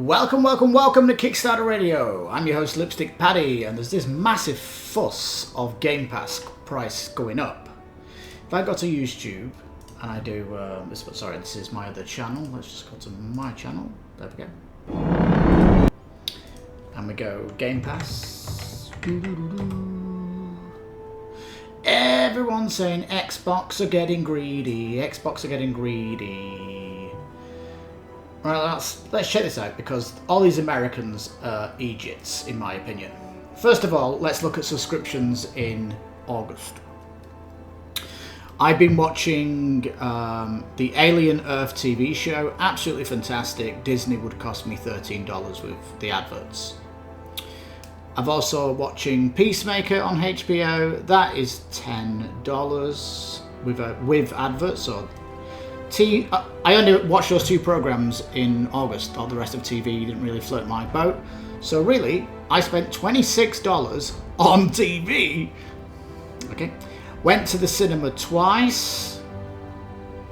Welcome to Kickstarter Radio. I'm your host Lipstickpaddy, and there's this massive fuss of Game Pass price going up. If I go to YouTube and I do, this is my other channel. Let's just go to my channel. There we go. And we go Game Pass. Everyone's saying Xbox are getting greedy. Xbox are getting greedy. Right, let's check this out, because all these Americans are idiots, in my opinion. First of all, let's look at subscriptions in August. I've been watching the Alien Earth TV show. Absolutely fantastic. Disney would cost me $13 with the adverts. I've also watching Peacemaker on HBO. That is $10 with adverts. So I only watched those two programs in August. All the rest of TV didn't really float my boat. So really, I spent $26 on TV. Okay. Went to the cinema twice.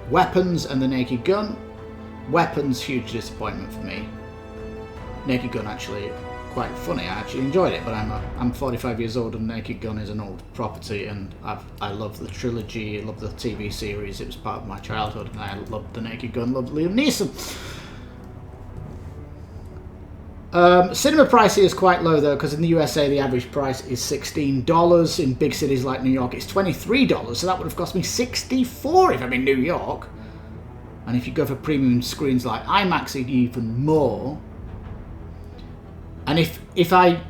Weapons and The Naked Gun. Weapons, huge disappointment for me. Naked Gun actually quite funny. I actually enjoyed it, but I'm 45 years old, and Naked Gun is an old property, and I love the trilogy, I love the TV series. It was part of my childhood, and I loved the Naked Gun, loved Liam Neeson. Cinema price is quite low though, because in the USA the average price is $16. In big cities like New York it's $23, so that would have cost me $64 if I'm in New York. And if you go for premium screens like IMAX, it's even more. And if I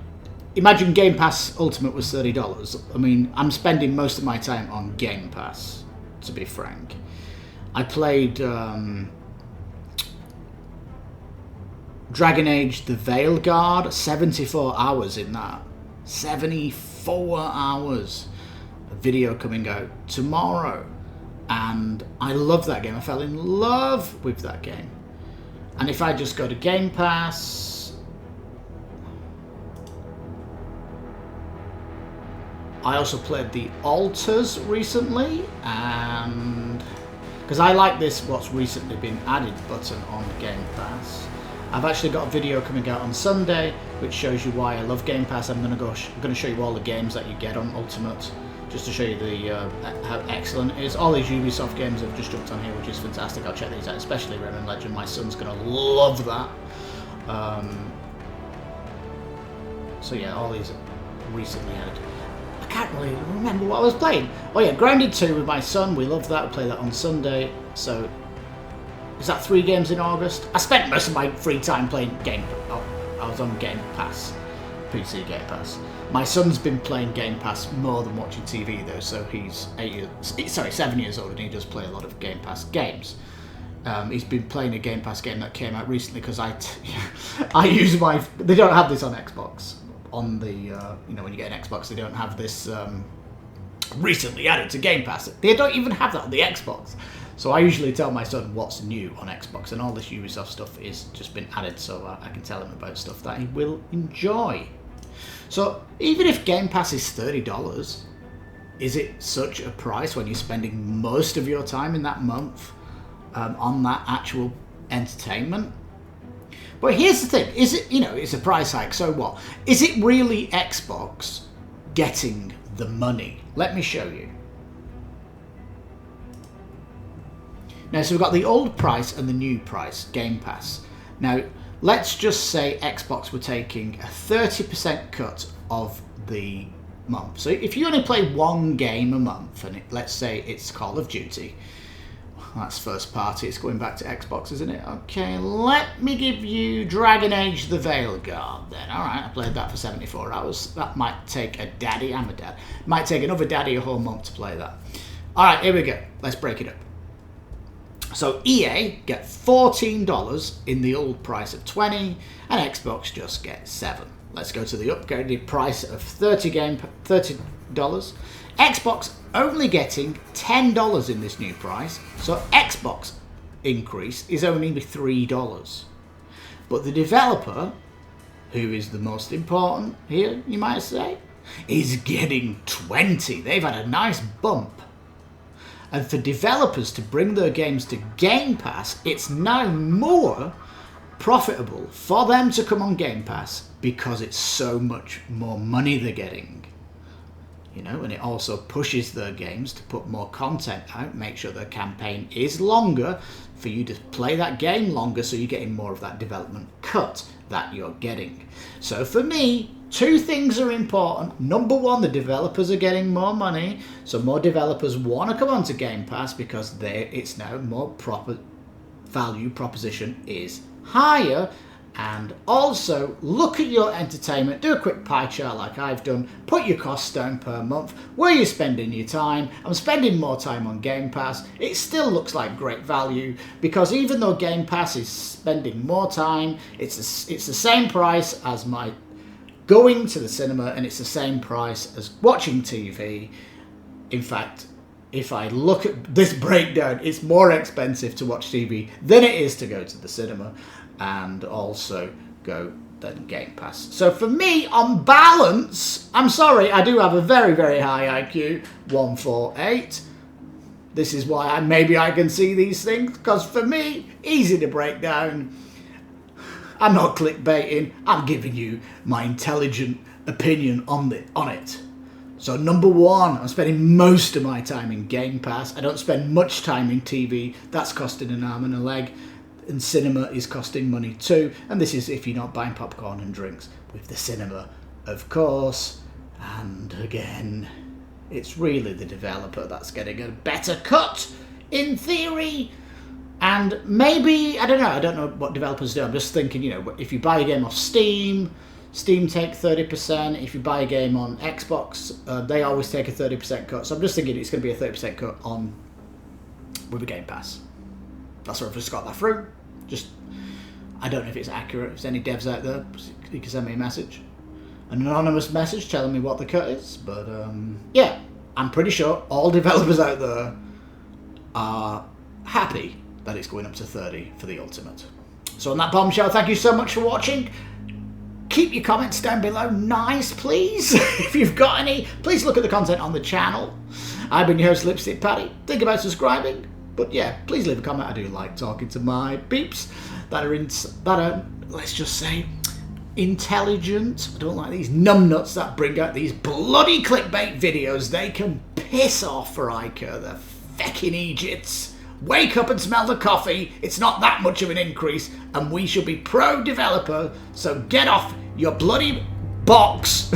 imagine Game Pass Ultimate was $30, I mean, I'm spending most of my time on Game Pass, to be frank. I played Dragon Age The Veilguard, 74 hours in that. 74 hours. A video coming out tomorrow. And I love that game. I fell in love with that game. And if I just go to Game Pass, I also played The Alters recently, and because I like this what's recently been added button on Game Pass. I've actually got a video coming out on Sunday which shows you why I love Game Pass. I'm going to show you all the games that you get on Ultimate, just to show you how excellent it is. All these Ubisoft games have just jumped on here, which is fantastic. I'll check these out, especially Rayman Legend. My son's going to love that. So yeah, all these are recently added. I can't really remember what I was playing. Oh yeah, Grounded 2 with my son. We love that. We play that on Sunday. So, is that 3 games in August? I spent most of my free time playing I was on Game Pass. PC Game Pass. My son's been playing Game Pass more than watching TV though, so he's 7 years old, and he does play a lot of Game Pass games. He's been playing a Game Pass game that came out recently, because I use my... They don't have this on Xbox. On the, when you get an Xbox, they don't have this recently added to Game Pass. They don't even have that on the Xbox. So I usually tell my son what's new on Xbox, and all this Ubisoft stuff is just been added, so I can tell him about stuff that he will enjoy. So even if Game Pass is $30, is it such a price when you're spending most of your time in that month on that actual entertainment? But here's the thing, is it, it's a price hike, so what? Is it really Xbox getting the money? Let me show you. Now, so we've got the old price and the new price, Game Pass. Now, let's just say Xbox were taking a 30% cut of the month. So if you only play one game a month, and let's say it's Call of Duty, that's first party, it's going back to Xbox, isn't it? Okay, let me give you Dragon Age The Veilguard then. Alright, I played that for 74 hours. That might take a daddy, I'm a dad. Might take another daddy a whole month to play that. Alright, here we go. Let's break it up. So EA get $14 in the old price of $20, and Xbox just gets $7. Let's go to the upgraded price of $30. Xbox only getting $10 in this new price, so Xbox increase is only $3. But the developer, who is the most important here, you might say, is getting $20. They've had a nice bump. And for developers to bring their games to Game Pass, it's now more profitable for them to come on Game Pass because it's so much more money they're getting. You know, and it also pushes their games to put more content out, make sure the campaign is longer for you to play that game longer, so you're getting more of that development cut that you're getting. So for me, two things are important. Number one, the developers are getting more money, so more developers want to come onto Game Pass because it's now more proper value proposition is higher. And also, look at your entertainment, do a quick pie chart like I've done, put your costs down per month, where you're spending your time. I'm spending more time on Game Pass. It still looks like great value, because even though Game Pass is spending more time, it's the same price as my going to the cinema, and it's the same price as watching TV. In fact, if I look at this breakdown, it's more expensive to watch TV than it is to go to the cinema and also go than Game Pass. So for me, on balance, I'm sorry, I do have a very, very high IQ, 148. This is why maybe I can see these things, because for me, easy to break down. I'm not clickbaiting, I'm giving you my intelligent opinion on it. So number one, I'm spending most of my time in Game Pass. I don't spend much time in TV. That's costing an arm and a leg. And cinema is costing money too. And this is if you're not buying popcorn and drinks with the cinema, of course. And again, it's really the developer that's getting a better cut, in theory. And maybe, I don't know what developers do. I'm just thinking, you know, if you buy a game off Steam take 30%. If you buy a game on Xbox, they always take a 30% cut. So I'm just thinking it's going to be a 30% cut with a Game Pass. That's where I've just got that through. I don't know if it's accurate. If there's any devs out there, you can send me a message. An anonymous message telling me what the cut is. But yeah, I'm pretty sure all developers out there are happy that it's going up to 30 for the Ultimate. So on that bombshell, thank you so much for watching. Keep your comments down below nice, please. If you've got any, please look at the content on the channel. I've been your host, Lipstickpaddy. Think about subscribing. But yeah, please leave a comment. I do like talking to my peeps that are, let's just say, intelligent. I don't like these numbnuts that bring out these bloody clickbait videos. They can piss off for I care. They're fecking Egypts. Wake up and smell the coffee. It's not that much of an increase, and we should be pro-developer, so get off your bloody box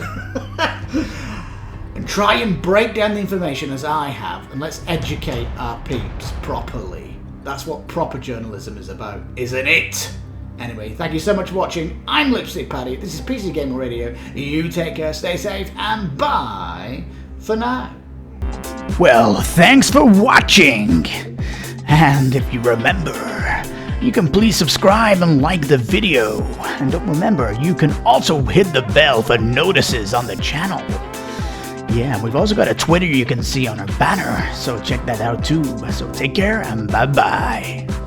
and try and break down the information as I have, and let's educate our peeps properly. That's what proper journalism is about, isn't it? Anyway, thank you so much for watching. I'm Lipstickpaddy. This is PCGamer Radio. You take care, stay safe, and bye for now. Well, thanks for watching. And if you remember, you can please subscribe and like the video. And don't remember, you can also hit the bell for notices on the channel. Yeah, we've also got a Twitter you can see on our banner, so check that out too. So take care and bye-bye.